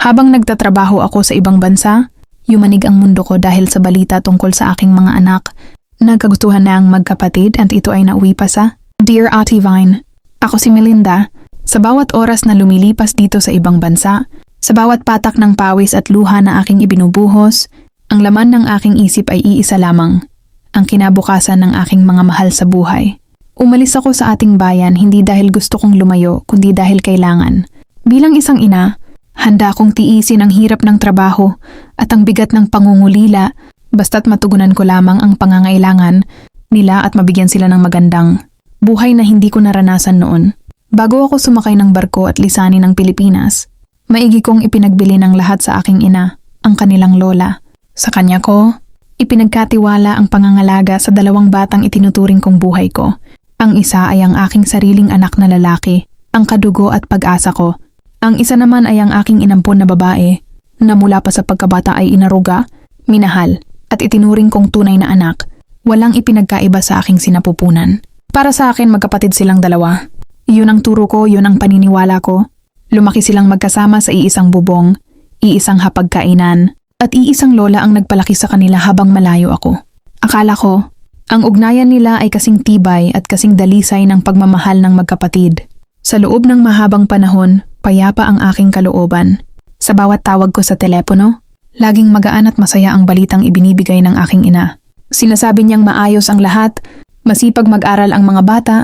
Habang nagtatrabaho ako sa ibang bansa, yumanig ang mundo ko dahil sa balita tungkol sa aking mga anak. Nagkagustuhan na ang magkapatid at ito ay nauwi pa sa Dear Ate Vine. Ako si Melinda. Sa bawat oras na lumilipas dito sa ibang bansa, sa bawat patak ng pawis at luha na aking ibinubuhos, ang laman ng aking isip ay iisa lamang, ang kinabukasan ng aking mga mahal sa buhay. Umalis ako sa ating bayan hindi dahil gusto kong lumayo, kundi dahil kailangan. Bilang isang ina, handa akong tiisin ang hirap ng trabaho at ang bigat ng pangungulila basta't matugunan ko lamang ang pangangailangan nila at mabigyan sila ng magandang buhay na hindi ko naranasan noon. Bago ako sumakay ng barko at lisanin ng Pilipinas, maigi kong ipinagbili ng lahat sa aking ina, ang kanilang lola. Sa kanya ko, ipinagkatiwala ang pangangalaga sa 2 batang itinuturing kong buhay ko. Ang isa ay ang aking sariling anak na lalaki, ang kadugo at pag-asa ko. Ang isa naman ay ang aking inampon na babae, na mula pa sa pagkabata ay inaruga, minahal, at itinuring kong tunay na anak. Walang ipinagkaiba sa aking sinapupunan. Para sa akin, magkapatid silang 2. Iyon ang turo ko, yun ang paniniwala ko. Lumaki silang magkasama sa iisang bubong, iisang hapagkainan, at iisang lola ang nagpalaki sa kanila habang malayo ako. Akala ko, ang ugnayan nila ay kasing tibay at kasing dalisay ng pagmamahal ng magkapatid. Sa loob ng mahabang panahon, payapa ang aking kalooban. Sa bawat tawag ko sa telepono, laging magaan at masaya ang balitang ibinibigay ng aking ina. Sinasabi niyang maayos ang lahat, masipag mag-aral ang mga bata,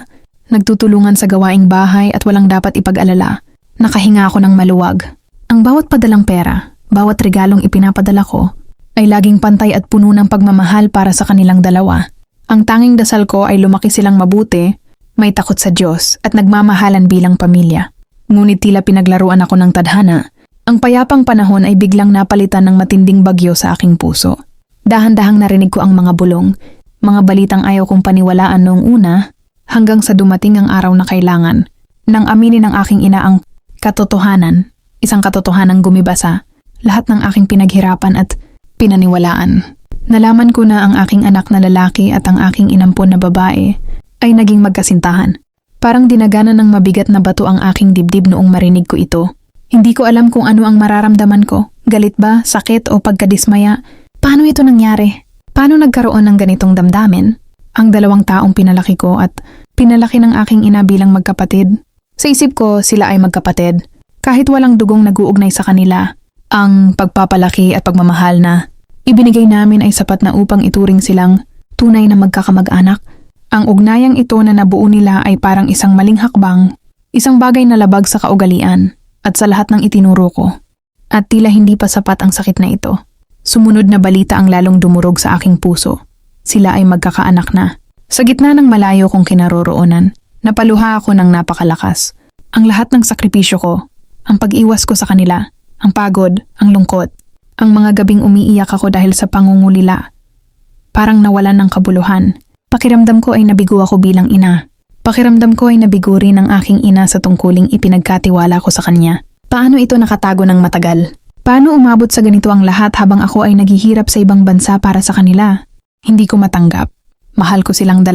nagtutulungan sa gawaing bahay at walang dapat ipag-alala. Nakahinga ako ng maluwag. Ang bawat padalang pera, bawat regalong ipinapadala ko, ay laging pantay at puno ng pagmamahal para sa kanilang 2. Ang tanging dasal ko ay lumaki silang mabuti, may takot sa Diyos at nagmamahalan bilang pamilya. Ngunit tila pinaglaruan ako ng tadhana. Ang payapang panahon ay biglang napalitan ng matinding bagyo sa aking puso. Dahan-dahang narinig ko ang mga bulong, mga balitang ayaw kong paniwalaan noong una, hanggang sa dumating ang araw na kailangan. Nang aminin ng aking ina ang katotohanan, isang katotohanang gumibasa, lahat ng aking pinaghirapan at pinaniwalaan. Nalaman ko na ang aking anak na lalaki at ang aking inampon na babae ay naging magkasintahan. Parang dinaganan ng mabigat na bato ang aking dibdib noong marinig ko ito. Hindi ko alam kung ano ang mararamdaman ko. Galit ba, sakit o pagkadismaya? Paano ito nangyari? Paano nagkaroon ng ganitong damdamin? Ang 2 taong pinalaki ko at pinalaki ng aking ina bilang magkapatid. Sa isip ko, sila ay magkapatid. Kahit walang dugong nag-uugnay sa kanila, ang pagpapalaki at pagmamahal na ibinigay namin ay sapat na upang ituring silang tunay na magkakamag-anak. Ang ugnayang ito na nabuo nila ay parang isang maling hakbang, isang bagay na labag sa kaugalian at sa lahat ng itinuro ko. At tila hindi pa sapat ang sakit na ito. Sumunod na balita ang lalong dumurog sa aking puso. Sila ay magkakaanak na. Sa gitna ng malayo kong kinaroroonan, napaluha ako ng napakalakas. Ang lahat ng sakripisyo ko, ang pag-iwas ko sa kanila, ang pagod, ang lungkot, ang mga gabing umiiyak ako dahil sa pangungulila. Parang nawalan ng kabuluhan. Pakiramdam ko ay nabigo ako bilang ina. Pakiramdam ko ay nabigo rin ang aking ina sa tungkuling ipinagkatiwala ko sa kanya. Paano ito nakatago ng matagal? Paano umabot sa ganito ang lahat habang ako ay naghihirap sa ibang bansa para sa kanila? Hindi ko matanggap. Mahal ko silang 2,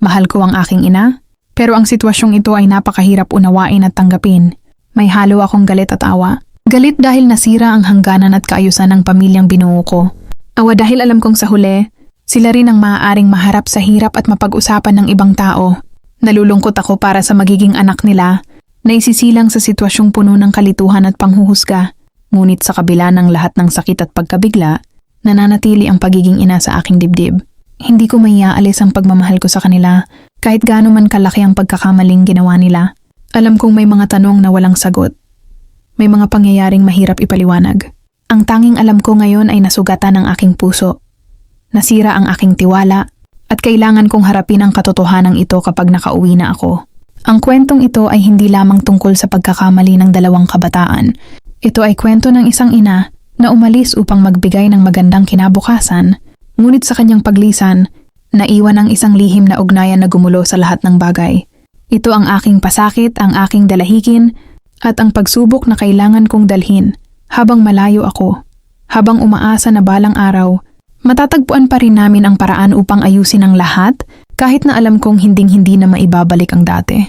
mahal ko ang aking ina, pero ang sitwasyong ito ay napakahirap unawain at tanggapin. May halo akong galit at awa. Galit dahil nasira ang hangganan at kaayusan ng pamilyang binuo ko. Awa dahil alam kong sa huli, sila rin ang maaaring maharap sa hirap at mapag-usapan ng ibang tao. Nalulungkot ako para sa magiging anak nila na isisilang sa sitwasyong puno ng kalituhan at panghuhusga. Ngunit sa kabila ng lahat ng sakit at pagkabigla, nananatili ang pagiging ina sa aking dibdib. Hindi ko maiaalis ang pagmamahal ko sa kanila kahit gaano man kalaki ang pagkakamaling ginawa nila. Alam kong may mga tanong na walang sagot. May mga pangyayaring mahirap ipaliwanag. Ang tanging alam ko ngayon ay nasugatan ang aking puso. Nasira ang aking tiwala at kailangan kong harapin ang katotohanan ito kapag nakauwi na ako. Ang kwentong ito ay hindi lamang tungkol sa pagkakamali ng 2 kabataan. Ito ay kwento ng isang ina na umalis upang magbigay ng magandang kinabukasan, ngunit sa kanyang paglisan, naiwan ang isang lihim na ugnayan na gumulo sa lahat ng bagay. Ito ang aking pasakit, ang aking dalahikin, at ang pagsubok na kailangan kong dalhin habang malayo ako. Habang umaasa na balang araw, matatagpuan pa rin namin ang paraan upang ayusin ang lahat kahit na alam kong hinding-hindi na maibabalik ang dati.